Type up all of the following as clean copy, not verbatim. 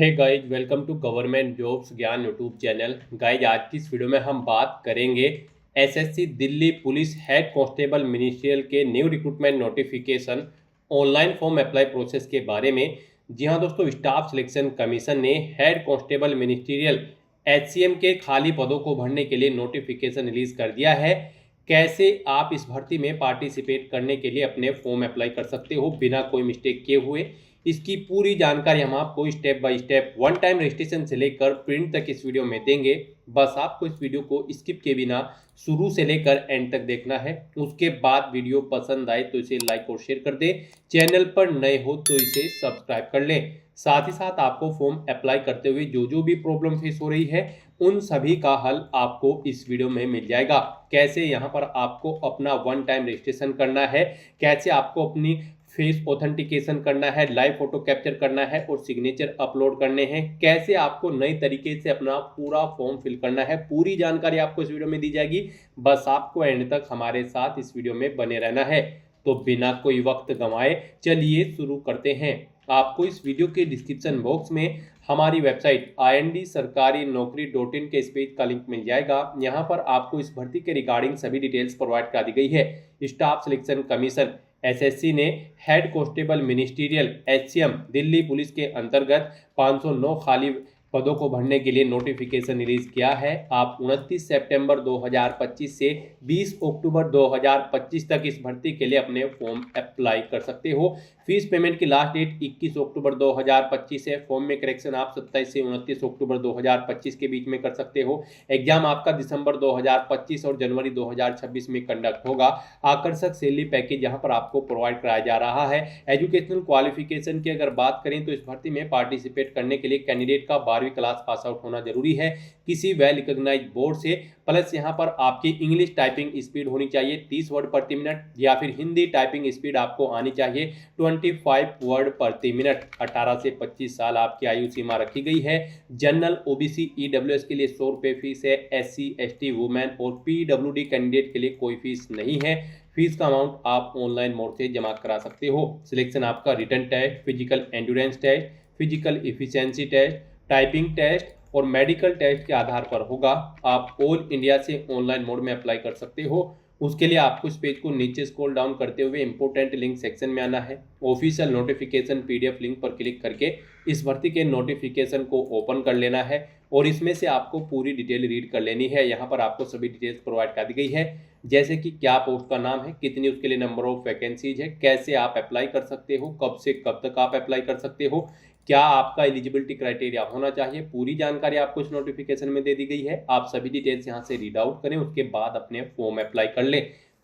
Hey guys, welcome to government jobs Gyan YouTube channel. Guys, आज की इस वीडियो में हम बात करेंगे SSC Delhi police head constable ministerial के new recruitment notification online form apply process के बारे में। जी हाँ दोस्तों, स्टाफ सिलेक्शन कमीशन ने हेड कांस्टेबल मिनिस्ट्रियल एचसीएम के खाली पदों को भरने के लिए नोटिफिकेशन रिलीज कर दिया है। कैसे आप इस भर्ती में पार्टिसिपेट करने के लिए अपने फॉर्म अप्लाई कर सकते हो बिना कोई मिस्टेक किए हुए, इसकी पूरी जानकारी हम आपको step by step one time registration से लेकर प्रिंट तक इस वीडियो में देंगे। बस आपको इस वीडियो को स्किप के बिना शुरू से लेकर एंड तक देखना है। उसके बाद वीडियो पसंद आए तो इसे लाइक और शेयर कर दें। चैनल पर नए हो तो इसे सब्सक्राइब कर लें। साथ ही साथ आपको फॉर्म अप्लाई करते हुए जो जो भी प्रॉब्लम फेस हो रही है उन सभी का हल आपको इस वीडियो में मिल जाएगा। कैसे यहाँ पर आपको अपना वन टाइम रजिस्ट्रेशन करना है, कैसे आपको अपनी फेस ऑथेंटिकेशन करना है, लाइव फोटो कैप्चर करना है और सिग्नेचर अपलोड करने हैं, कैसे आपको नई तरीके से अपना पूरा फॉर्म फिल करना है, पूरी जानकारी आपको इस वीडियो में दी जाएगी। बस आपको एंड तक हमारे साथ इस वीडियो में बने रहना है। तो बिना कोई वक्त गंवाए चलिए शुरू करते हैं। आपको इस वीडियो के डिस्क्रिप्शन बॉक्स में हमारी वेबसाइट ind-sarkari-naukri.in के इस पेज का लिंक मिल जाएगा। यहाँ पर आपको इस भर्ती के रिगार्डिंग सभी डिटेल्स प्रोवाइड करा दी गई है। स्टाफ सिलेक्शन कमीशन एसएससी ने head constable ministerial HCM Delhi police के अंतर्गत 509 खाली पदों को भरने के लिए नोटिफिकेशन रिलीज किया है। आप 29 सितंबर 2025 से 20 अक्टूबर 2025 तक इस भर्ती के लिए अपने फॉर्म अप्लाई कर सकते हो। फीस पेमेंट की लास्ट डेट 21 अक्टूबर 2025 है। फॉर्म में करेक्शन आप 27 से 29 अक्टूबर 2025 के बीच में कर सकते हो। एग्जाम आपका दिसंबर 2025 और जनवरी 2026 में कंडक्ट होगा। आकर्षक सैलरी पैकेज यहाँ पर आपको प्रोवाइड कराया जा रहा है। एजुकेशनल क्वालिफिकेशन की अगर बात करें तो इस भर्ती में पार्टिसिपेट करने के लिए कैंडिडेट का 12वीं क्लास पास आउट होना जरूरी है किसी वेल रिकॉग्नाइज्ड बोर्ड से। प्लस यहाँ पर आपकी इंग्लिश टाइपिंग स्पीड होनी चाहिए 30 वर्ड प्रति मिनट, या फिर हिंदी टाइपिंग स्पीड आपको आनी चाहिए 25 वर्ड प्रति मिनट। 18 से 25 साल आपकी आयु सीमा रखी गई है। जनरल, ओबीसी, ईडब्ल्यूएस के लिए 100 रुपये फीस है। एससी, एसटी, वुमेन और पीडब्ल्यूडी कैंडिडेट के लिए कोई फीस नहीं है। फीस का अमाउंट आप ऑनलाइन मोड से जमा करा सकते हो। सिलेक्शन आपका written test, physical endurance test, physical efficiency test, typing test और मेडिकल टेस्ट के आधार पर होगा। आप ऑल इंडिया से ऑनलाइन मोड में अप्लाई कर सकते हो। उसके लिए आपको इस पेज को नीचे स्क्रॉल डाउन करते हुए इंपोर्टेंट लिंक सेक्शन में आना है। ऑफिशियल नोटिफिकेशन पीडीएफ लिंक पर क्लिक करके इस भर्ती के नोटिफिकेशन को ओपन कर लेना है और इसमें से आपको पूरी डिटेल रीड कर लेनी है। यहाँ पर आपको सभी डिटेल्स प्रोवाइड कर दी गई है, जैसे कि क्या पोस्ट का नाम है, कितनी उसके लिए नंबर ऑफ वैकेंसीज है, कैसे आप अप्लाई कर सकते हो, कब से कब तक आप अप्लाई कर सकते हो, क्या आपका एलिजिबिलिटी क्राइटेरिया होना चाहिए। पूरी जानकारी आपको इस नोटिफिकेशन में दे दी गई है। आप सभी डिटेल्स यहाँ से रीड आउट करें, उसके बाद अपने फॉर्म अप्लाई कर लें।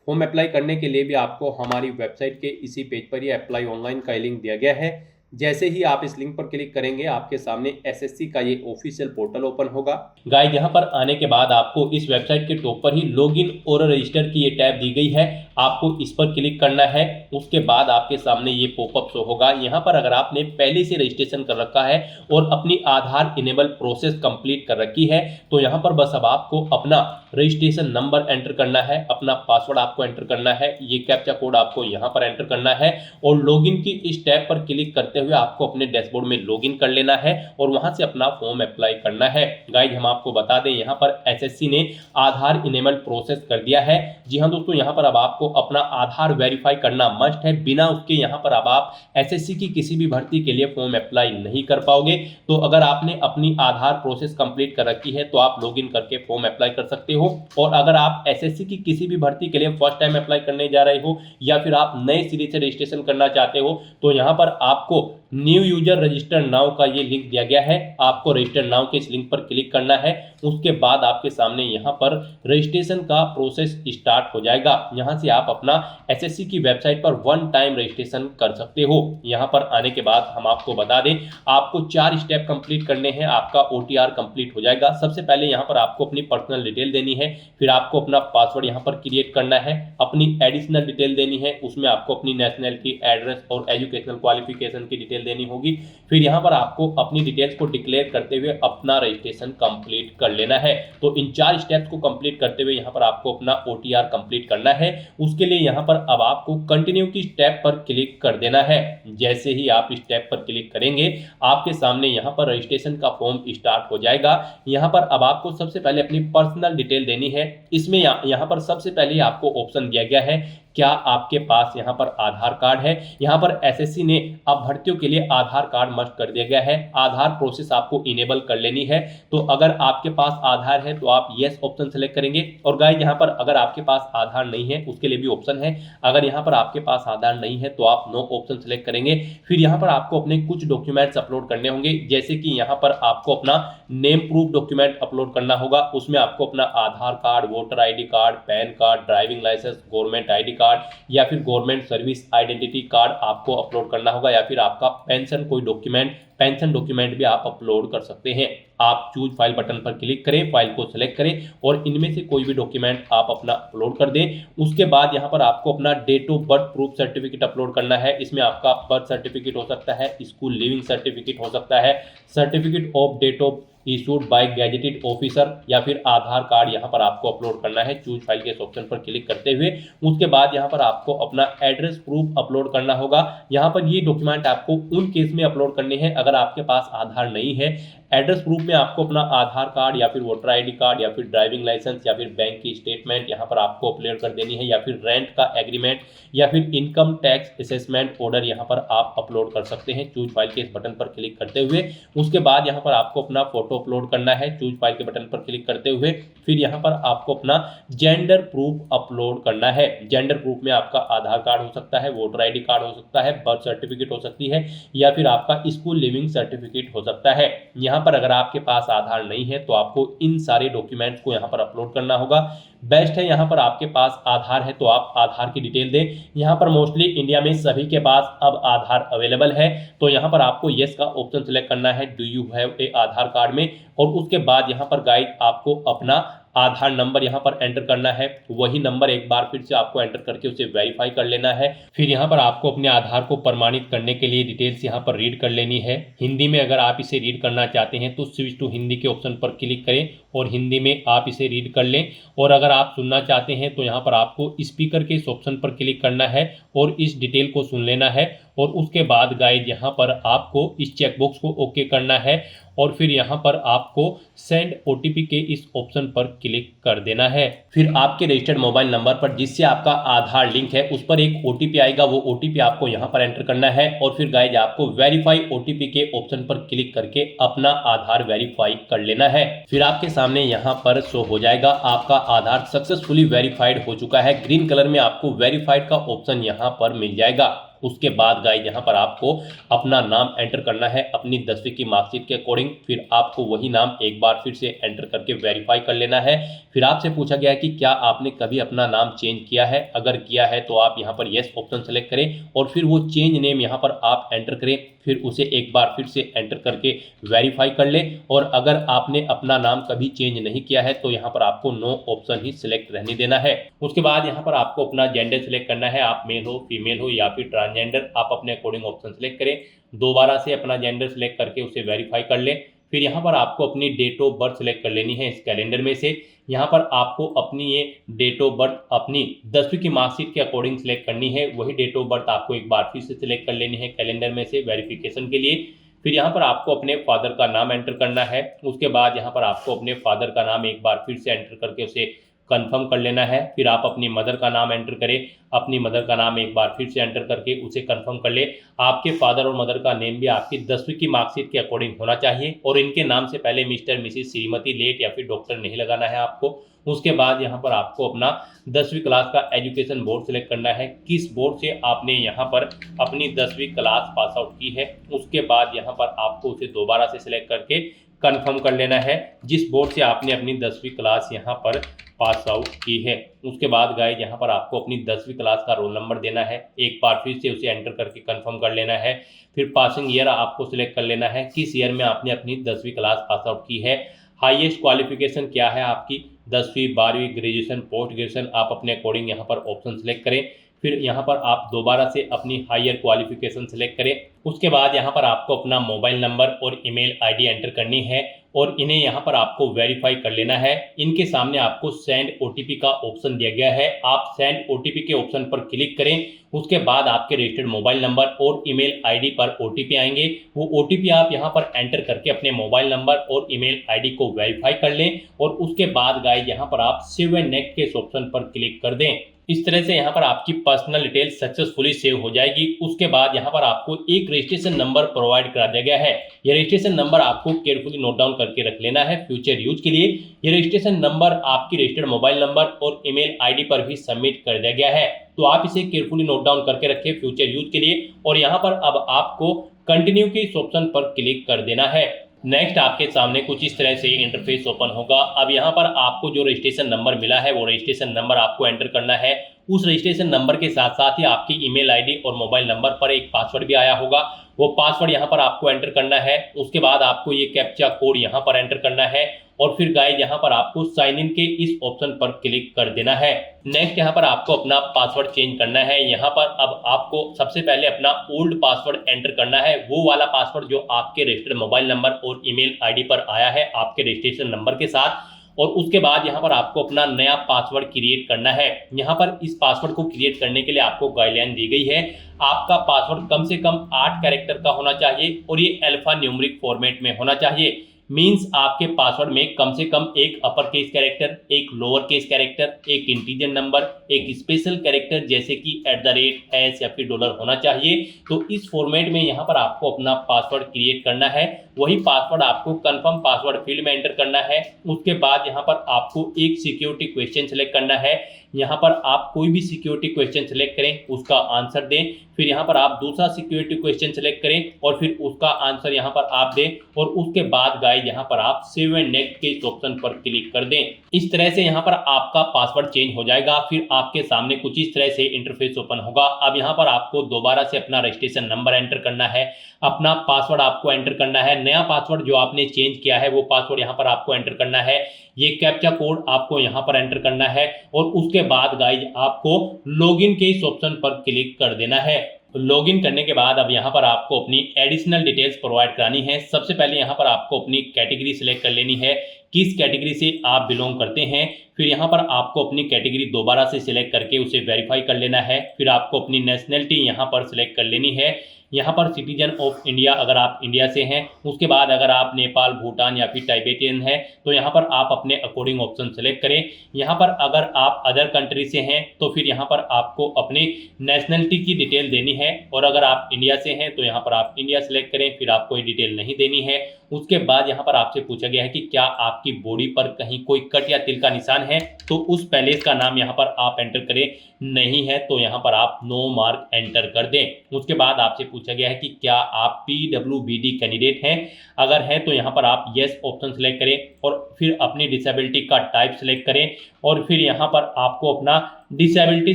फॉर्म अप्लाई करने के लिए भी आपको हमारी वेबसाइट के इसी पेज पर ही अप्लाई ऑनलाइन का लिंक दिया गया है। जैसे ही आप इस लिंक पर क्लिक करेंगे आपके सामने एसएससी का ये ऑफिशियल पोर्टल ओपन होगा। गाइड, यहाँ पर आने के बाद आपको इस वेबसाइट के टॉप पर ही लॉगिन और रजिस्टर की ये टैब दी गई है। आपको इस पर क्लिक करना है। उसके बाद आपके सामने ये पॉपअप शो होगा। यहाँ पर अगर आपने पहले से रजिस्ट्रेशन कर रखा है और अपनी आधार इनेबल प्रोसेस कंप्लीट कर रखी है तो यहाँ पर बस अब आपको अपना रजिस्ट्रेशन नंबर एंटर करना है, अपना पासवर्ड आपको एंटर करना है, ये कैप्चा कोड आपको यहाँ पर एंटर करना है और लॉगिन की इस टैब पर क्लिक करते हुए आपको अपने डैशबोर्ड में लॉगिन कर लेना है और वहां से अपना फॉर्म अप्लाई करना है। गाइड, हम आपको बता दें यहाँ पर एसएससी ने आधार इनेबल प्रोसेस कर दिया है। जी हाँ दोस्तों, यहाँ पर अब आपको अपना आधार वेरीफाई करना मस्ट है। बिना उसके यहाँ पर अब आप एसएससी की किसी भी भर्ती के लिए फॉर्म अप्लाई नहीं कर पाओगे। तो अगर आपने अपनी आधार प्रोसेस कंप्लीट कर रखी है तो आप लॉगिन करके फॉर्म अप्लाई कर सकते हो। और अगर आप एसएससी की किसी भी भर्ती के लिए फर्स्ट टाइम अप्लाई करने जा रहे हो या फिर आप नए सिरे से रजिस्ट्रेशन करना चाहते हो तो यहाँ पर आपको न्यू यूजर रजिस्टर नाउ का ये लिंक दिया गया है। आपको रजिस्टर नाउ के इस लिंक पर क्लिक करना है। उसके बाद आपके सामने यहाँ पर रजिस्ट्रेशन का प्रोसेस स्टार्ट हो जाएगा। यहाँ से आप अपना एसएससी की वेबसाइट पर वन टाइम रजिस्ट्रेशन कर सकते हो। यहाँ पर आने के बाद हम आपको बता दें आपको 4 स्टेप कंप्लीट करने हैं, आपका ओटीआर कंप्लीट हो जाएगा। सबसे पहले यहाँ पर आपको अपनी पर्सनल डिटेल देनी है, फिर आपको अपना पासवर्ड यहाँ पर क्रिएट करना है, अपनी एडिशनल डिटेल देनी है, उसमें आपको अपनी नेशनलिटी, एड्रेस और एजुकेशनल क्वालिफिकेशन की डिटेल डिटेल देनी होगी। फिर यहाँ पर आपको अपनी डिटेल्स को डिक्लेयर करते हुए अपना रजिस्ट्रेशन कंप्लीट कर लेना है। तो इन 4 स्टेप्स को कंप्लीट करते हुए यहाँ पर आपको अपना OTR कंप्लीट करना है। उसके लिए यहाँ पर अब आपको कंटिन्यू की स्टेप पर क्लिक कर देना है। जैसे ही आप स्टेप पर क्लिक करेंगे आपके सामने यहाँ पर रजिस्ट्रेशन का फॉर्म स्टार्ट हो जाएगा। यहाँ पर अब आपको सबसे पहले अपनी पर्सनल डिटेल देनी है। इसमें यहाँ पर सबसे पहले आपको ऑप्शन दिया गया है, क्या आपके पास यहाँ पर आधार कार्ड है। यहाँ पर एसएससी ने अब भर्तियों के लिए आधार कार्ड मस्ट कर दिया गया है। आधार प्रोसेस आपको इनेबल कर लेनी है। तो अगर आपके पास आधार है तो आप यस ऑप्शन सेलेक्ट करेंगे। और गाइस यहाँ पर अगर आपके पास आधार नहीं है उसके लिए भी ऑप्शन है। अगर यहाँ पर आपके पास आधार नहीं है तो आप नो ऑप्शन सेलेक्ट करेंगे। फिर यहाँ पर आपको अपने कुछ डॉक्यूमेंट्स अपलोड करने होंगे, जैसे कि यहाँ पर आपको अपना नेम प्रूफ डॉक्यूमेंट अपलोड करना होगा। उसमें आपको अपना Aadhaar card, voter ID card, PAN card, driving licence, government ID card या फिर गवर्नमेंट सर्विस आइडेंटिटी कार्ड आपको अपलोड करना होगा, या फिर आपका पेंशन कोई डॉक्यूमेंट, पेंशन डॉक्यूमेंट भी आप अपलोड कर सकते हैं। आप चूज फाइल बटन पर क्लिक करें, फाइल को सिलेक्ट करें और इनमें से कोई भी डॉक्यूमेंट आप अपना अपलोड कर दें। उसके बाद यहाँ पर आपको अपना date of birth proof certificate upload करना है। इसमें आपका बर्थ सर्टिफिकेट हो सकता है, स्कूल लिविंग सर्टिफिकेट हो सकता है, certificate of date of issued by gazetted officer, या फिर आधार कार्ड यहाँ पर आपको अपलोड करना है। चूज फाइल के ऑप्शन पर क्लिक करते हुए उसके बाद यहाँ पर आपको अपना एड्रेस प्रूफ अपलोड करना होगा। यहाँ पर ये डॉक्यूमेंट आपको उन केस में अपलोड करने हैं अगर आपके पास आधार नहीं है। एड्रेस प्रूफ में आपको अपना आधार कार्ड या फिर वोटर ID कार्ड या फिर ड्राइविंग लाइसेंस या फिर बैंक की स्टेटमेंट यहाँ पर आपको अपलोड कर देनी है, या फिर रेंट का एग्रीमेंट या फिर इनकम टैक्स असेसमेंट ऑर्डर यहाँ पर आप अपलोड कर सकते हैं। चूज फाइल के इस बटन पर क्लिक करते हुए उसके बाद यहाँ पर आपको अपना फोटो अपलोड करना है। चूज फाइल के बटन पर क्लिक करते हुए फिर यहाँ पर आपको अपना जेंडर प्रूफ अपलोड करना है। जेंडर प्रूफ में आपका आधार कार्ड हो सकता है, वोटर ID कार्ड हो सकता है, बर्थ सर्टिफिकेट हो सकती है, या फिर आपका स्कूल लिविंग सर्टिफिकेट हो सकता है। यहाँ पर अगर आपके पास आधार नहीं है तो आपको इन सारे डॉक्यूमेंट्स को यहाँ पर अपलोड करना होगा। बेस्ट है यहाँ पर आपके पास आधार है तो आप आधार की डिटेल दें। यहाँ पर मोस्टली इंडिया में सभी के पास अब आधार अवेलेबल है, तो यहाँ पर आपको यस का ऑप्शन सेलेक्ट करना है, do you have a Aadhaar card में। और उसके बाद यहाँ पर गाइड आपको अपना आधार नंबर यहाँ पर एंटर करना है। वही नंबर एक बार फिर से आपको एंटर करके उसे वेरीफाई कर लेना है। फिर यहाँ पर आपको अपने आधार को प्रमाणित करने के लिए डिटेल्स यहाँ पर रीड कर लेनी है। हिंदी में अगर आप इसे रीड करना चाहते हैं तो स्विच टू हिंदी के ऑप्शन पर क्लिक करें और हिंदी में आप इसे रीड कर लें। और अगर आप सुनना चाहते हैं तो यहाँ पर आपको स्पीकर के इस ऑप्शन पर क्लिक करना है और इस डिटेल को सुन लेना है। और उसके बाद गाइड यहाँ पर आपको इस चेकबॉक्स को ओके करना है और फिर यहाँ पर आपको सेंड OTP के इस ऑप्शन पर क्लिक कर देना है। फिर आपके रजिस्टर्ड मोबाइल नंबर पर जिससे आपका आधार लिंक है उस पर एक OTP आएगा, वो OTP आपको यहाँ पर एंटर करना है। और फिर गाइज आपको वेरीफाई OTP के ऑप्शन पर क्लिक करके अपना आधार वेरीफाई कर लेना है। फिर आपके सामने यहाँ पर शो हो जाएगा आपका आधार सक्सेसफुली वेरीफाइड हो चुका है। ग्रीन कलर में आपको वेरीफाइड का ऑप्शन यहाँ पर मिल जाएगा। उसके बाद गाइज यहाँ पर आपको अपना नाम एंटर करना है अपनी 10वीं की मार्कशीट के अकॉर्डिंग। फिर आपको वही नाम एक बार फिर से एंटर करके वेरीफाई कर लेना है। फिर आपसे पूछा गया है कि क्या आपने कभी अपना नाम चेंज किया है। अगर किया है तो आप यहाँ पर यस ऑप्शन सेलेक्ट करें और फिर वो चेंज नेम यहाँ पर आप एंटर करें। फिर उसे एक बार फिर से एंटर करके वेरीफाई कर लें। और अगर आपने अपना नाम कभी चेंज नहीं किया है तो यहाँ पर आपको नो ऑप्शन ही सिलेक्ट रहने देना है। उसके बाद यहाँ पर आपको अपना जेंडर सिलेक्ट करना है, आप मेल हो, फीमेल हो या फिर ट्रांसजेंडर, आप अपने अकॉर्डिंग ऑप्शन सेलेक्ट करें। दोबारा से अपना जेंडर सेलेक्ट करके उसे वेरीफाई कर लें। फिर यहाँ पर आपको अपनी डेट ऑफ बर्थ सेलेक्ट कर लेनी है इस कैलेंडर में से। यहाँ पर आपको अपनी ये डेट ऑफ बर्थ अपनी 10वीं की मार्कशीट के अकॉर्डिंग सेलेक्ट करनी है। वही डेट ऑफ बर्थ आपको एक बार फिर से सिलेक्ट कर लेनी है कैलेंडर में से वेरिफिकेशन के लिए। फिर यहाँ पर आपको अपने फादर का नाम एंटर करना है। उसके बाद यहाँ पर आपको अपने फादर का नाम एक बार फिर से एंटर करके उसे कंफर्म कर लेना है। फिर आप अपनी मदर का नाम एंटर करें, अपनी मदर का नाम एक बार फिर से एंटर करके उसे कंफर्म कर ले। आपके फादर और मदर का नेम भी आपकी 10वीं की मार्कशीट के अकॉर्डिंग होना चाहिए और इनके नाम से पहले मिस्टर, मिसिस, श्रीमती, लेट या फिर डॉक्टर नहीं लगाना है आपको। उसके बाद यहाँ पर आपको अपना 10वीं क्लास का एजुकेशन बोर्ड सेलेक्ट करना है, किस बोर्ड से आपने यहाँ पर अपनी 10वीं क्लास पास आउट की है। उसके बाद यहाँ पर आपको उसे दोबारा से सिलेक्ट करके कंफर्म कर लेना है जिस बोर्ड से आपने अपनी 10वीं क्लास यहाँ पर पास आउट की है। उसके बाद गाइस यहाँ पर आपको अपनी 10वीं क्लास का रोल नंबर देना है, एक बार फिर से उसे एंटर करके कंफर्म कर लेना है। फिर पासिंग ईयर आपको सिलेक्ट कर लेना है, किस ईयर में आपने अपनी 10वीं क्लास पास आउट की है। हाईएस्ट क्वालिफिकेशन क्या है आपकी, 10वीं, 12वीं, ग्रेजुएशन, पोस्ट ग्रेजुएशन, आप अपने अकॉर्डिंग यहाँ पर ऑप्शन सेलेक्ट करें। फिर यहाँ पर आप दोबारा से अपनी हायर क्वालिफिकेशन सेलेक्ट करें। उसके बाद यहाँ पर आपको अपना मोबाइल नंबर और ईमेल आईडी एंटर करनी है और इन्हें यहाँ पर आपको वेरीफाई कर लेना है। इनके सामने आपको सेंड ओटीपी का ऑप्शन दिया गया है, आप सेंड ओटीपी के ऑप्शन पर क्लिक करें। उसके बाद आपके रजिस्टर्ड मोबाइल नंबर और ईमेल आईडी पर ओटीपी आएंगे। वो ओटीपी आप यहाँ पर एंटर करके अपने मोबाइल नंबर और ईमेल आईडी को वेरीफाई कर लें और उसके बाद गाइस यहाँ पर आप सेव एंड नेक्स्ट के इस ऑप्शन पर क्लिक कर दें। इस तरह से यहाँ पर आपकी पर्सनल डिटेल सक्सेसफुली सेव हो जाएगी। उसके बाद यहाँ पर आपको एक रजिस्ट्रेशन नंबर प्रोवाइड करा दिया गया है। यह रजिस्ट्रेशन नंबर आपको केयरफुली नोट डाउन करके रख लेना है फ्यूचर यूज के लिए। यह रजिस्ट्रेशन नंबर आपकी रजिस्टर्ड मोबाइल नंबर और ईमेल आईडी पर भी सबमिट कर दिया गया है, तो आप इसे केयरफुली नोट डाउन करके रखें फ्यूचर यूज के लिए। और यहाँ पर अब आपको कंटिन्यू के इस ऑप्शन पर क्लिक कर देना है। नेक्स्ट आपके सामने कुछ इस तरह से इंटरफेस ओपन होगा। अब यहाँ पर आपको जो रजिस्ट्रेशन नंबर मिला है वो रजिस्ट्रेशन नंबर आपको एंटर करना है। उस रजिस्ट्रेशन नंबर के साथ साथ ही आपकी ईमेल आईडी और मोबाइल नंबर पर एक पासवर्ड भी आया होगा, वो पासवर्ड यहाँ पर आपको एंटर करना है। उसके बाद आपको ये कैप्चा कोड यहाँ पर एंटर करना है और फिर गाइस यहाँ पर आपको साइन इन के इस ऑप्शन पर क्लिक कर देना है। नेक्स्ट यहाँ पर आपको अपना पासवर्ड चेंज करना है। यहाँ पर अब आपको सबसे पहले अपना ओल्ड पासवर्ड एंटर करना है, वो वाला पासवर्ड जो आपके रजिस्टर्ड मोबाइल नंबर और ईमेल आईडी पर आया है आपके रजिस्ट्रेशन नंबर के साथ। और उसके बाद यहाँ पर आपको अपना नया पासवर्ड क्रिएट करना है। यहाँ पर इस पासवर्ड को क्रिएट करने के लिए आपको गाइडलाइन दी गई है। आपका पासवर्ड कम से कम 8 कैरेक्टर का होना चाहिए और ये अल्फा न्यूमेरिक फॉर्मेट में होना चाहिए। मींस आपके पासवर्ड में कम से कम एक अपर केस कैरेक्टर, एक लोअर केस कैरेक्टर, एक इंटीजर नंबर, एक स्पेशल कैरेक्टर जैसे कि @ या फिर डॉलर होना चाहिए। तो इस फॉर्मेट में यहाँ पर आपको अपना पासवर्ड क्रिएट करना है। वही पासवर्ड आपको कंफर्म पासवर्ड फील्ड में एंटर करना है। उसके बाद यहाँ पर आपको एक सिक्योरिटी क्वेश्चन सेलेक्ट करना है। यहाँ पर आप कोई भी सिक्योरिटी क्वेश्चन सेलेक्ट करें, उसका आंसर दें। फिर यहाँ पर आप दूसरा सिक्योरिटी क्वेश्चन सेलेक्ट करें और फिर उसका आंसर यहाँ पर आप दें और उसके बाद गाइस यहाँ पर आप सेव एंड नेक्स्ट के इस ऑप्शन पर क्लिक कर दें। इस तरह से यहाँ पर आपका पासवर्ड चेंज हो जाएगा। फिर आपके सामने कुछ इस तरह से इंटरफेस ओपन होगा। अब यहाँ पर आपको दोबारा से अपना रजिस्ट्रेशन नंबर एंटर करना है, अपना पासवर्ड आपको एंटर करना है। नया पासवर्ड जो आपने चेंज किया है वो पासवर्ड यहाँ पर आपको एंटर करना है। ये कैप्चा कोड आपको यहाँ पर एंटर करना है और उसके बाद गाइस आपको लॉगिन के इस ऑप्शन पर क्लिक कर देना है। लॉगिन करने के बाद अब यहाँ पर आपको अपनी एडिशनल डिटेल्स प्रोवाइड करानी है। सबसे पहले यहाँ पर आपको अपनी कैटेगरी सिलेक्ट कर लेनी है, किस कैटेगरी से आप बिलोंग करते हैं। फिर यहाँ पर आपको अपनी कैटेगरी दोबारा से सिलेक्ट करके उसे वेरीफाई कर लेना है। फिर आपको अपनी नेशनलिटी यहाँ पर सिलेक्ट कर लेनी है। यहाँ पर सिटीजन ऑफ इंडिया अगर आप इंडिया से हैं। उसके बाद अगर आप नेपाल, भूटान या फिर टाइबेटियन हैं तो यहाँ पर आप अपने अकॉर्डिंग ऑप्शन सेलेक्ट करें। यहाँ पर अगर आप अदर कंट्री से हैं तो फिर यहाँ पर आपको अपनी नेशनलिटी की डिटेल देनी है और अगर आप इंडिया से हैं तो यहाँ पर आप इंडिया सेलेक्ट करें, फिर आपको ये डिटेल नहीं देनी है। उसके बाद यहाँ पर आपसे पूछा गया है कि क्या आपकी बॉडी पर कहीं कोई कट या तिल का निशान है, तो उस पैलेस का नाम यहाँ पर आप एंटर करें। नहीं है तो यहाँ पर आप नो मार्क एंटर कर दें। उसके बाद आपसे पूछा गया है कि क्या आप PWBD कैंडिडेट हैं, अगर हैं तो यहाँ पर आप येस ऑप्शन सेलेक्ट करें और फिर अपनी डिसेबिलिटी का टाइप सेलेक्ट करें और फिर यहाँ पर आपको अपना डिसेबिलिटी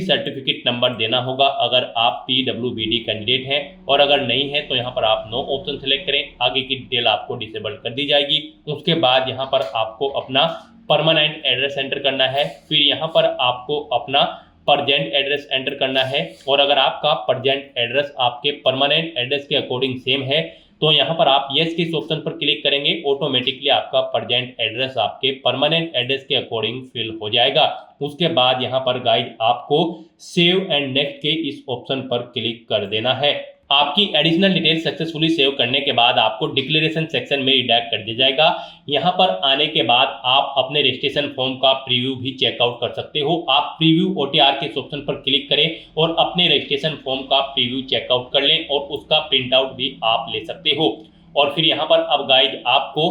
सर्टिफिकेट नंबर देना होगा अगर आप PWBD कैंडिडेट हैं और अगर नहीं है तो यहाँ पर आप नो ऑप्शन सेलेक्ट करें। आगे की डिटेल आपको डिसेबल कर दी जाएगी। उसके बाद यहाँ पर आपको अपना परमानेंट एड्रेस एंटर करना है। फिर यहाँ पर आपको अपना परजेंट एड्रेस एंटर करना है और अगर आपका परजेंट एड्रेस आपके परमानेंट एड्रेस के अकॉर्डिंग सेम है तो यहाँ पर आप येस के इस ऑप्शन पर क्लिक करेंगे। ऑटोमेटिकली आपका परजेंट एड्रेस आपके परमानेंट एड्रेस के अकॉर्डिंग फिल हो जाएगा। उसके बाद यहाँ पर गाइस आपको सेव एंड नेक्स्ट के इस ऑप्शन पर क्लिक कर देना है। आपकी एडिशनल डिटेल सक्सेसफुली सेव करने के बाद आपको डिक्लेरेशन सेक्शन में रिडायरेक्ट कर दिया जाएगा। यहाँ पर आने के बाद आप अपने रजिस्ट्रेशन फॉर्म का प्रीव्यू भी चेकआउट कर सकते हो। आप प्रीव्यू OTR के ऑप्शन पर क्लिक करें और अपने रजिस्ट्रेशन फॉर्म का प्रीव्यू चेकआउट कर लें और उसका प्रिंट आउट भी आप ले सकते हो। और फिर यहाँ पर अब गाइज आपको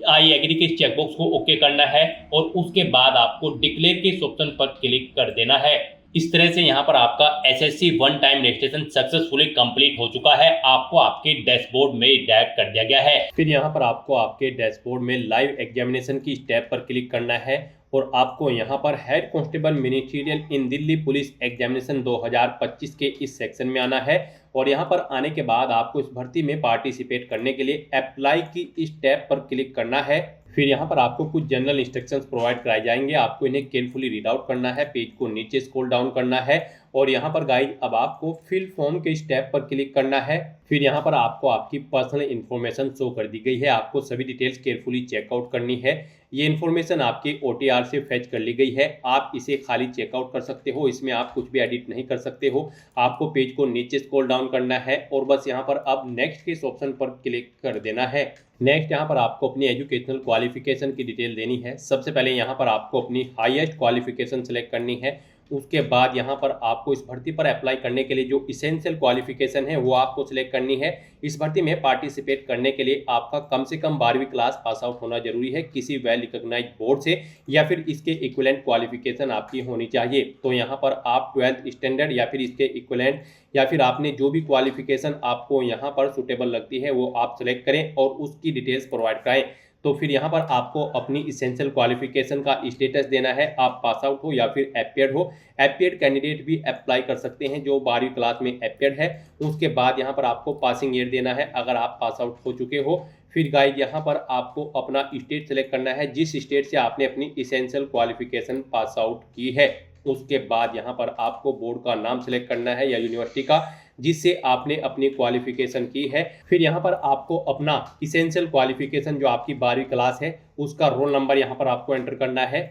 आई एग्री के चेकबॉक्स को ओके करना है और उसके बाद आपको डिक्लेयर के ऑप्शन पर क्लिक कर देना है। इस तरह से यहाँ पर आपका SSC one time registration successfully complete हो चुका है। आपको आपके डैशबोर्ड में डायरेक्ट कर दिया गया है। फिर यहाँ पर आपको आपके डैशबोर्ड में लाइव एग्जामिनेशन की स्टेप पर क्लिक करना है और आपको यहाँ पर हेड कांस्टेबल मिनिस्ट्रियल इन दिल्ली पुलिस एग्जामिनेशन 2025 के इस सेक्शन में आना है। और यहाँ पर आने के बाद आपको इस भर्ती में पार्टिसिपेट करने के लिए अप्लाई की इस टैब पर क्लिक करना है। फिर यहाँ पर आपको कुछ जनरल इंस्ट्रक्शंस प्रोवाइड कराए जाएंगे, आपको इन्हें केयरफुली रीड आउट करना है, पेज को नीचे स्क्रॉल डाउन करना है और यहाँ पर गाइज अब आपको फिल फॉर्म के स्टेप पर क्लिक करना है। फिर यहाँ पर आपको आपकी पर्सनल इन्फॉर्मेशन शो कर दी गई है। आपको सभी डिटेल्स केयरफुली चेकआउट करनी है। ये इन्फॉर्मेशन आपकी OTR से फेच कर ली गई है। आप इसे खाली चेकआउट कर सकते हो, इसमें आप कुछ भी एडिट नहीं कर सकते हो। आपको पेज को नीचे स्क्रॉल डाउन करना है और बस यहाँ पर अब नेक्स्ट के इस ऑप्शन पर क्लिक कर देना है। नेक्स्ट यहाँ पर आपको अपनी एजुकेशनल क्वालिफिकेशन की डिटेल देनी है। सबसे पहले यहाँ पर आपको अपनी हाईएस्ट क्वालिफिकेशन सेलेक्ट करनी है। उसके बाद यहाँ पर आपको इस भर्ती पर अप्लाई करने के लिए जो इसेंशियल क्वालिफिकेशन है वो आपको सिलेक्ट करनी है। इस भर्ती में पार्टिसिपेट करने के लिए आपका कम से कम 12वीं क्लास पास आउट होना जरूरी है किसी वेल रिकॉग्नाइज्ड बोर्ड से, या फिर इसके इक्विवेलेंट क्वालिफिकेशन आपकी होनी चाहिए। तो यहाँ पर आप 12th स्टैंडर्ड या फिर इसके इक्विवेलेंट, या फिर आपने जो भी क्वालिफिकेशन आपको यहाँ पर सुटेबल लगती है वो आप सिलेक्ट करें और उसकी डिटेल्स प्रोवाइड कराएं। तो फिर यहाँ पर आपको अपनी इसेंशियल क्वालिफिकेशन का स्टेटस देना है, आप पास आउट हो या फिर एपियर्ड हो। एपियर्ड कैंडिडेट भी अप्लाई कर सकते हैं जो 12वीं क्लास में एपियर्ड है। उसके बाद यहाँ पर आपको पासिंग ईयर देना है अगर आप पास आउट हो चुके हो। फिर गाइज यहाँ पर आपको अपना स्टेट सेलेक्ट करना है जिस स्टेट से आपने अपनी इसेंशियल क्वालिफिकेशन पास आउट की है। उसके बाद यहाँ पर आपको बोर्ड का नाम सेलेक्ट करना है या यूनिवर्सिटी का जिससे आपने अपनी क्वालिफिकेशन की है। फिर यहाँ पर आपको अपना इसेंशियल क्वालिफिकेशन जो आपकी 12वीं क्लास है उसका रोल नंबर यहाँ पर आपको एंटर करना है।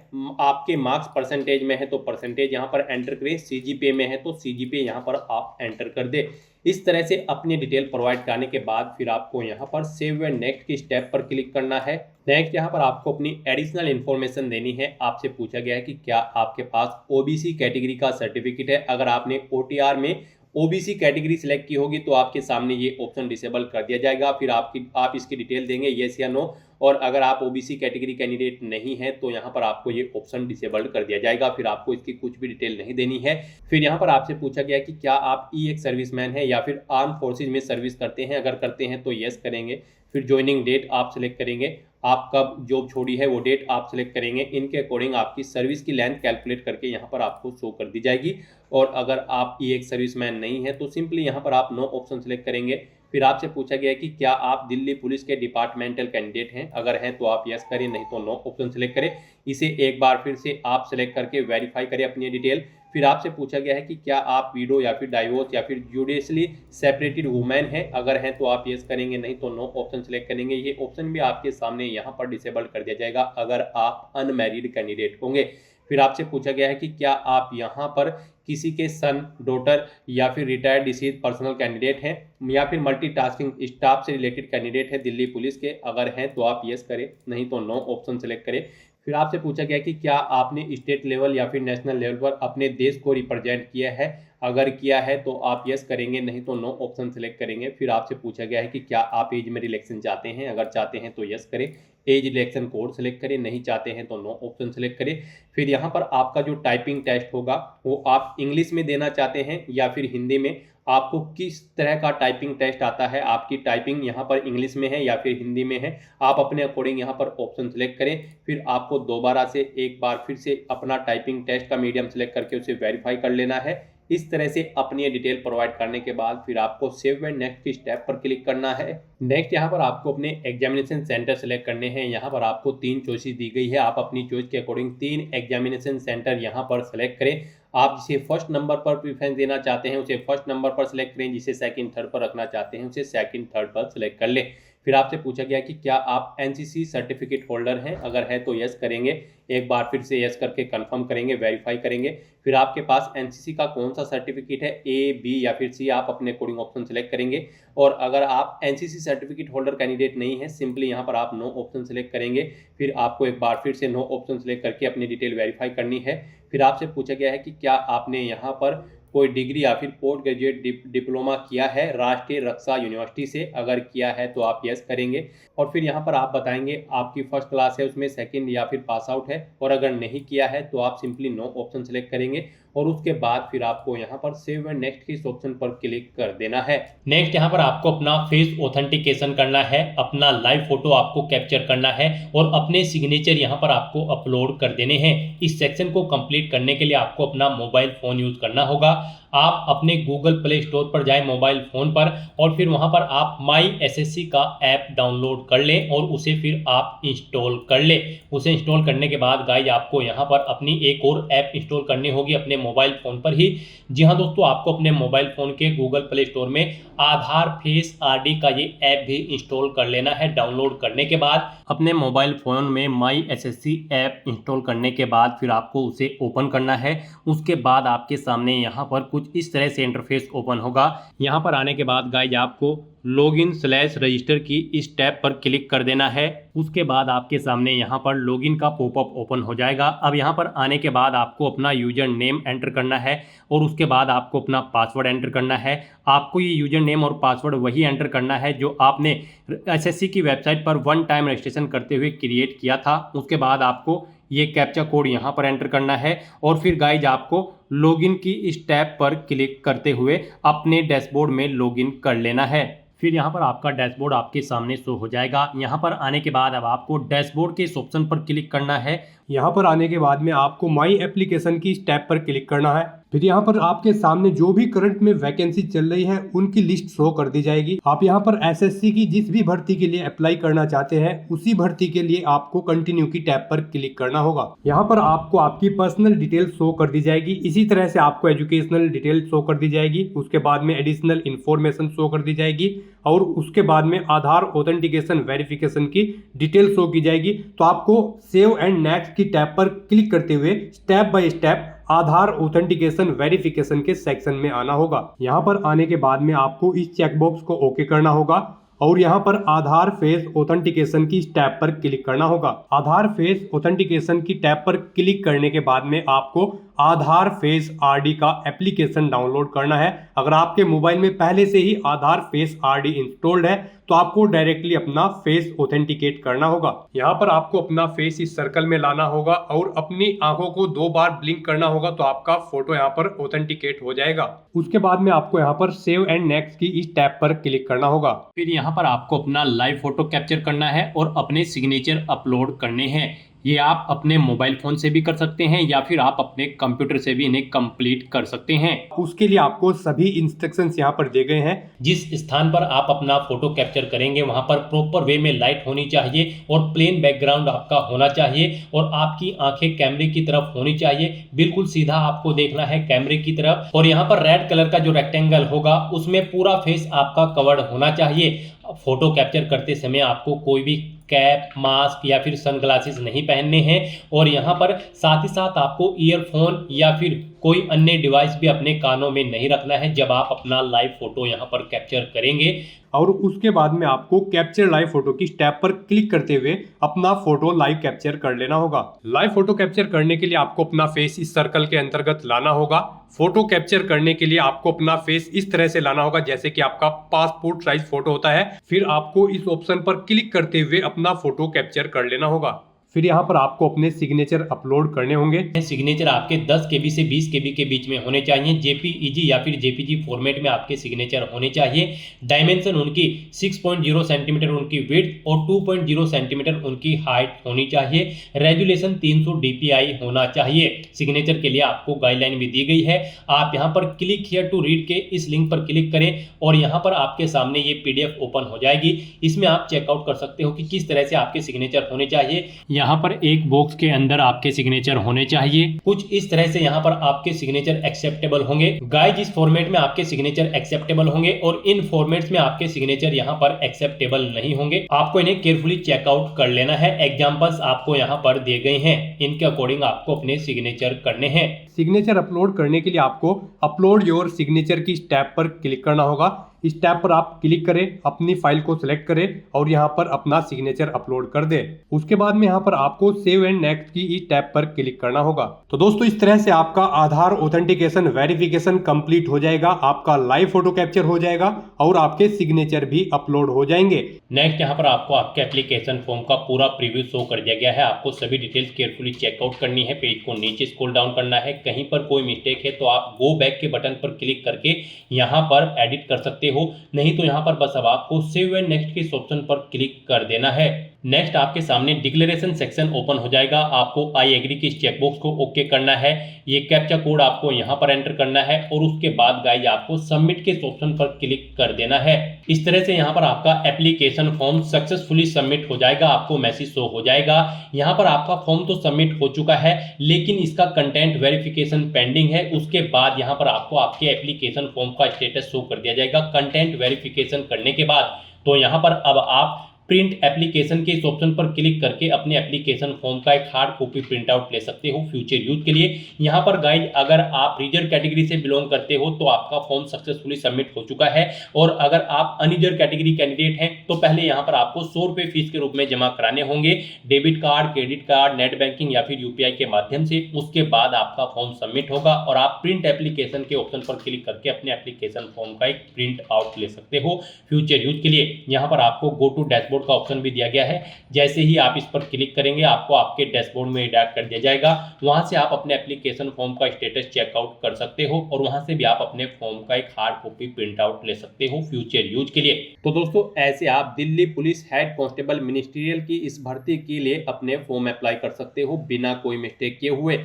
आपके मार्क्स परसेंटेज में है तो परसेंटेज यहाँ पर एंटर करें, CGPA में है तो CGPA यहाँ पर आप एंटर कर दे। इस तरह से अपनी डिटेल प्रोवाइड करने के बाद फिर आपको यहाँ पर सेव एंड नेक्स्ट की स्टेप पर क्लिक करना है। नेक्स्ट यहाँ पर आपको अपनी एडिशनल इन्फॉर्मेशन देनी है। आपसे पूछा गया है कि क्या आपके पास OBC कैटेगरी का सर्टिफिकेट है। अगर आपने OTR में OBC कैटेगरी सिलेक्ट की होगी तो आपके सामने ये ऑप्शन डिसेबल कर दिया जाएगा। फिर आप इसकी डिटेल देंगे येस या नो, और अगर आप OBC कैटेगरी कैंडिडेट नहीं है तो यहाँ पर आपको ये ऑप्शन डिसेबल्ड कर दिया जाएगा। फिर आपको इसकी कुछ भी डिटेल नहीं देनी है। फिर यहाँ पर आपसे पूछा गया कि क्या आप एक सर्विसमैन है या फिर आर्म फोर्सेज में सर्विस करते हैं। अगर करते हैं तो येस करेंगे। फिर ज्वाइनिंग डेट आप सिलेक्ट करेंगे, आप कब जॉब छोड़ी है वो डेट आप सिलेक्ट करेंगे। इनके अकॉर्डिंग आपकी सर्विस की लेंथ कैलकुलेट करके यहाँ पर आपको शो कर दी जाएगी। और अगर आप एक सर्विसमैन नहीं है तो सिंपली यहाँ पर आप नो ऑप्शन सेलेक्ट करेंगे। फिर आपसे पूछा गया है कि क्या आप दिल्ली पुलिस के डिपार्टमेंटल कैंडिडेट हैं। अगर हैं तो आप यस करें, नहीं तो नो ऑप्शन सेलेक्ट करें। इसे एक बार फिर से आप सेलेक्ट करके वेरीफाई करें अपनी डिटेल। फिर आपसे पूछा गया है कि क्या आप विडो या फिर डाइवोर्स या फिर जुडिशली सेपरेटेड वुमेन हैं। अगर हैं तो आप यस करेंगे, नहीं तो नो ऑप्शन सेलेक्ट करेंगे। ये ऑप्शन भी आपके सामने यहाँ पर डिसेबल कर दिया जाएगा अगर आप अनमैरिड कैंडिडेट होंगे। फिर आपसे पूछा गया है कि क्या आप यहाँ पर किसी के सन, डॉटर या फिर रिटायर्ड डिसीज पर्सनल कैंडिडेट हैं या फिर मल्टीटास्किंग स्टाफ से रिलेटेड कैंडिडेट है दिल्ली पुलिस के। अगर हैं तो आप यस करें, नहीं तो नो ऑप्शन सेलेक्ट करें। फिर आपसे पूछा गया कि क्या आपने स्टेट लेवल या फिर नेशनल लेवल पर अपने देश को रिप्रेजेंट किया है। अगर किया है तो आप यस करेंगे, नहीं तो नो ऑप्शन सेलेक्ट करेंगे। फिर आपसे पूछा गया है कि क्या आप एज में रिलैक्सेशन चाहते हैं। अगर चाहते हैं तो यस करें, एज रिलैक्सेशन कोड सेलेक्ट करें। नहीं चाहते हैं तो नो ऑप्शन सेलेक्ट करें। फिर यहाँ पर आपका जो टाइपिंग टेस्ट होगा वो आप इंग्लिश में देना चाहते हैं या फिर हिंदी में। आपको किस तरह का टाइपिंग टेस्ट आता है, आपकी टाइपिंग यहाँ पर इंग्लिश में है या फिर हिंदी में है, आप अपने अकॉर्डिंग यहाँ पर ऑप्शन सेलेक्ट करें। फिर आपको दोबारा से एक बार फिर से अपना टाइपिंग टेस्ट का मीडियम सेलेक्ट करके उसे वेरीफाई कर लेना है। इस तरह से अपनी डिटेल प्रोवाइड करने के बाद फिर आपको सेव एंड नेक्स्ट की स्टेप पर क्लिक करना है। नेक्स्ट यहाँ पर आपको अपने एग्जामिनेशन सेंटर सेलेक्ट करने हैं। यहाँ पर आपको 3 चॉइसेस दी गई है। आप अपनी चॉइस के अकॉर्डिंग 3 एग्जामिनेशन सेंटर यहाँ पर सेलेक्ट करें। आप जिसे फर्स्ट नंबर पर प्रीफरेंस देना चाहते हैं उसे फर्स्ट नंबर पर सिलेक्ट करें, जिसे सेकंड थर्ड पर रखना चाहते हैं उसे सेकंड थर्ड पर सिलेक्ट कर लें। फिर आपसे पूछा गया कि क्या आप NCC सर्टिफिकेट होल्डर हैं। अगर है तो यस करेंगे, एक बार फिर से यस करके कंफर्म करेंगे, वेरीफाई करेंगे। फिर आपके पास NCC का कौन सा सर्टिफिकेट है, A, B या फिर C, आप अपने अकॉर्डिंग ऑप्शन सेलेक्ट करेंगे। और अगर आप NCC सर्टिफिकेट होल्डर कैंडिडेट नहीं है सिंपली यहाँ पर आप नो ऑप्शन सेलेक्ट करेंगे। फिर आपको एक बार फिर से नो ऑप्शन सेलेक्ट करके अपनी डिटेल वेरीफाई करनी है। फिर आपसे पूछा गया है कि क्या आपने यहाँ पर कोई डिग्री या फिर पोस्ट ग्रेजुएट डिप्लोमा किया है राष्ट्रीय रक्षा यूनिवर्सिटी से। अगर किया है तो आप यस करेंगे और फिर यहाँ पर आप बताएंगे आपकी फर्स्ट क्लास है उसमें सेकंड या फिर पास आउट है। और अगर नहीं किया है तो आप सिंपली नो ऑप्शन सेलेक्ट करेंगे और उसके बाद फिर आपको यहाँ पर सेव एंड नेक्स्ट के इस ऑप्शन पर क्लिक कर देना है। नेक्स्ट यहाँ पर आपको अपना फेस ऑथेंटिकेशन करना है, अपना लाइव फोटो आपको कैप्चर करना है और अपने सिग्नेचर यहाँ पर आपको अपलोड कर देने हैं। इस सेक्शन को कंप्लीट करने के लिए आपको अपना मोबाइल फोन यूज करना होगा। आप अपने गूगल प्ले स्टोर पर जाएं मोबाइल फ़ोन पर, और फिर वहां पर आप माई एसएससी का ऐप डाउनलोड कर लें और उसे फिर आप इंस्टॉल कर लें। उसे इंस्टॉल करने के बाद गाइज आपको यहां पर अपनी एक और ऐप इंस्टॉल करनी होगी अपने मोबाइल फ़ोन पर ही। जी हाँ दोस्तों, आपको अपने मोबाइल फ़ोन के गूगल प्ले स्टोर में आधार फेस आरडी का ये ऐप भी इंस्टॉल कर लेना है। डाउनलोड करने के बाद अपने मोबाइल फ़ोन में माई एसएससी ऐप इंस्टॉल करने के बाद फिर आपको उसे ओपन करना है। उसके बाद आपके सामने यहाँ पर कुछ इस तरह से इंटरफेस ओपन होगा। यहाँ पर आने के बाद गाइज आपको लॉगिन/रजिस्टर की इस टैब पर क्लिक कर देना है। उसके बाद आपके सामने यहाँ पर लॉगिन का पॉपअप ओपन हो जाएगा। अब यहाँ पर आने के बाद आपको अपना यूजर नेम एंटर करना है और उसके बाद आपको अपना पासवर्ड एंटर करना है। आपको ये यूजर नेम और पासवर्ड वही एंटर करना है जो आपने एसएससी की वेबसाइट पर वन टाइम रजिस्ट्रेशन करते हुए क्रिएट किया था। उसके बाद आपको ये कैप्चा कोड यहाँ पर एंटर करना है और फिर गाइज आपको लॉगिन की इस टैब पर क्लिक करते हुए अपने डैशबोर्ड में लॉगिन कर लेना है। फिर यहाँ पर आपका डैशबोर्ड आपके सामने शो हो जाएगा। यहाँ पर आने के बाद अब आपको डैशबोर्ड के इस ऑप्शन पर क्लिक करना है। यहाँ पर आने के बाद में आपको माई एप्लीकेशन की इस टैब पर क्लिक करना है। फिर यहाँ पर आपके सामने जो भी करंट में वैकेंसी चल रही है उनकी लिस्ट शो कर दी जाएगी। आप यहाँ पर एसएससी की जिस भी भर्ती के लिए अप्लाई करना चाहते हैं उसी भर्ती के लिए आपको कंटिन्यू की टैब पर क्लिक करना होगा। यहाँ पर आपको आपकी पर्सनल डिटेल शो कर दी जाएगी। इसी तरह से आपको एजुकेशनल डिटेल शो कर दी जाएगी। उसके बाद में एडिशनल इंफॉर्मेशन शो कर दी जाएगी और उसके बाद में आधार ऑथेंटिकेशन वेरिफिकेशन की डिटेल शो की जाएगी। तो आपको सेव एंड नेक्स्ट की टैब पर क्लिक करते हुए step by step Aadhaar authentication verification के सेक्शन में आना होगा। यहाँ पर आने के बाद में आपको इस चेकबॉक्स को ओके करना होगा और यहाँ पर आधार फेस ऑथेंटिकेशन की टैब पर क्लिक करना होगा। आधार फेस ऑथेंटिकेशन की टैब पर क्लिक करने के बाद में आपको आधार फेस आरडी का एप्लीकेशन डाउनलोड करना है। अगर आपके मोबाइल में पहले से ही आधार फेस आरडी इंस्टॉल्ड है तो आपको डायरेक्टली अपना फेस ऑथेंटिकेट करना होगा। यहाँ पर आपको अपना फेस इस सर्कल में लाना होगा और अपनी आंखों को 2 बार ब्लिंक करना होगा तो आपका फोटो यहाँ पर ऑथेंटिकेट हो जाएगा। उसके बाद में आपको यहाँ पर सेव एंड नेक्स्ट की इस टैब पर क्लिक करना होगा। फिर यहाँ पर आपको अपना लाइव फोटो कैप्चर करना है और अपने सिग्नेचर अपलोड करने हैं। ये आप अपने मोबाइल फोन से भी कर सकते हैं या फिर आप अपने कंप्यूटर से भी इन्हें कंप्लीट कर सकते हैं। उसके लिए आपको सभी इंस्ट्रक्शंस यहाँ पर दिए गए हैं। जिस स्थान पर आप अपना फोटो कैप्चर करेंगे वहां पर प्रॉपर वे में लाइट होनी चाहिए और प्लेन बैकग्राउंड आपका होना चाहिए और आपकी आंखें कैमरे की तरफ होनी चाहिए। बिल्कुल सीधा आपको देखना है कैमरे की तरफ और यहाँ पर रेड कलर का जो रेक्टेंगल होगा उसमें पूरा फेस आपका कवर्ड होना चाहिए। फोटो कैप्चर करते समय आपको कोई भी कैप, मास्क या फिर सनग्लासेस नहीं पहनने हैं और यहाँ पर साथ ही साथ आपको ईयरफोन या फिर कोई अन्य डिवाइस भी अपने कानों में नहीं रखना है जब आप अपना लाइव फोटो यहाँ पर कैप्चर करेंगे। और उसके बाद में आपको कैप्चर लाइव फोटो की टैब पर क्लिक करते हुए अपना फोटो लाइव कैप्चर कर लेना होगा। लाइव फोटो कैप्चर करने के लिए आपको अपना फेस इस सर्कल के अंतर्गत लाना होगा। फोटो कैप्चर करने के लिए आपको अपना फेस इस तरह से लाना होगा जैसे कि आपका पासपोर्ट साइज फोटो होता है। फिर आपको इस ऑप्शन पर क्लिक करते हुए अपना फोटो कैप्चर कर लेना होगा। फिर यहाँ पर आपको अपने सिग्नेचर अपलोड करने होंगे। सिग्नेचर आपके 10 KB से 20 KB के बीच में होने चाहिए। जेपीईजी या फिर जेपीजी फॉर्मेट में आपके सिग्नेचर होने चाहिए। डायमेंशन उनकी 6.0 सेंटीमीटर उनकी विड्थ और 2.0 सेंटीमीटर उनकी हाइट होनी चाहिए। रेजुलेशन 300 DPI होना चाहिए। सिग्नेचर के लिए आपको गाइडलाइन भी दी गई है। आप यहाँ पर क्लिक हियर टू रीड के इस लिंक पर क्लिक करें और यहाँ पर आपके सामने ये PDF ओपन हो जाएगी। इसमें आप चेकआउट कर सकते हो कि किस तरह से आपके सिग्नेचर होने चाहिए। यहाँ पर एक बॉक्स के अंदर आपके सिग्नेचर होने चाहिए। कुछ इस तरह से यहाँ पर आपके सिग्नेचर एक्सेप्टेबल होंगे। गाइस, इस फॉर्मेट में आपके सिग्नेचर एक्सेप्टेबल होंगे और इन फॉर्मेट्स में आपके सिग्नेचर यहाँ पर एक्सेप्टेबल नहीं होंगे। आपको इन्हें केयरफुली चेकआउट कर लेना है। एग्जांपल्स आपको यहाँ पर दिए गए हैं, इनके अकॉर्डिंग आपको अपने सिग्नेचर करने हैं। सिग्नेचर अपलोड करने के लिए आपको अपलोड योर सिग्नेचर की टैब पर क्लिक करना होगा। इस टैब पर आप क्लिक करें, अपनी फाइल को सिलेक्ट करें और यहाँ पर अपना सिग्नेचर अपलोड कर दें। उसके बाद में यहाँ पर आपको सेव एंड नेक्स्ट की इस टैब पर क्लिक करना होगा। तो दोस्तों, इस तरह से आपका आधार ऑथेंटिकेशन वेरिफिकेशन कंप्लीट हो जाएगा। आपका लाइव फोटो कैप्चर हो जाएगा और आपके सिग्नेचर भी अपलोड हो जाएंगे। नेक्स्ट यहाँ पर आपको आपके एप्लीकेशन फॉर्म का पूरा प्रीव्यू शो कर दिया गया है। आपको सभी डिटेल्स केयरफुली चेकआउट करनी है। पेज को नीचे स्क्रॉल डाउन करना है। कहीं पर कोई मिस्टेक है तो आप गो बैक के बटन पर क्लिक करके यहाँ पर एडिट कर सकते हो, नहीं तो यहाँ पर बस अब आपको सेव एंड नेक्स्ट के इस ऑप्शन पर क्लिक कर देना है। नेक्स्ट आपके सामने डिक्लेरेशन सेक्शन ओपन हो जाएगा। आपको आई एग्री की इस चेकबॉक्स को ओके करना है। ये कैप्चा कोड आपको यहाँ पर एंटर करना है और उसके बाद गाइज आपको सबमिट के ऑप्शन पर क्लिक कर देना है। इस तरह से यहाँ पर आपका एप्लीकेशन फॉर्म सक्सेसफुली सबमिट हो जाएगा। आपको मैसेज शो हो जाएगा। यहाँ पर आपका फॉर्म तो सबमिट हो चुका है, लेकिन इसका कंटेंट वेरिफिकेशन पेंडिंग है। उसके बाद यहाँ पर आपको आपके एप्लीकेशन फॉर्म का स्टेटस शो कर दिया जाएगा कंटेंट वेरिफिकेशन करने के बाद। तो यहाँ पर अब आप प्रिंट एप्लीकेशन के इस ऑप्शन पर क्लिक करके अपने एप्लीकेशन फॉर्म का एक हार्ड कॉपी प्रिंट आउट ले सकते हो फ्यूचर यूज के लिए। यहाँ पर गाइज अगर आप रिजर्व कैटेगरी से बिलोंग करते हो तो आपका फॉर्म सक्सेसफुली सबमिट हो चुका है, और अगर आप अनरिजर्व कैटेगरी कैंडिडेट हैं तो पहले यहाँ पर आपको 100 रुपये फीस के रूप में जमा कराने होंगे, debit card, credit card, net banking या फिर यूपीआई के माध्यम से। उसके बाद आपका फॉर्म सबमिट होगा और आप प्रिंट एप्लीकेशन के ऑप्शन पर क्लिक करके अपने एप्लीकेशन फॉर्म का एक प्रिंट आउट ले सकते हो फ्यूचर यूज के लिए। यहाँ पर आपको गो टू डैशबोर्ड का ऑप्शन भी दिया गया है। जैसे ही आप इस पर क्लिक करेंगे आपको आपके डैशबोर्ड में डायरेक्ट कर दिया जाएगा। वहां से आप अपने एप्लीकेशन फॉर्म का स्टेटस चेकआउट कर सकते हो और वहां से भी आप अपने फॉर्म का एक हार्ड कॉपी प्रिंट आउट ले सकते हो फ्यूचर यूज के लिए। तो दोस्तों ऐसे आप Delhi police head constable ministerial की इस भर्ती के लिए अपने फॉर्म अप्लाई कर सकते हो बिना कोई मिस्टेक किए हुए।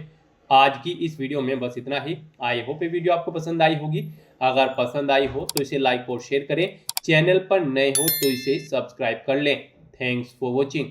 आज की इस वीडियो में बस इतना ही। आई होप ये वीडियो आपको पसंद आई होगी। अगर पसंद आई हो तो इसे लाइक और शेयर करें। चैनल पर नए हो तो इसे सब्सक्राइब कर लें। Thanks for watching.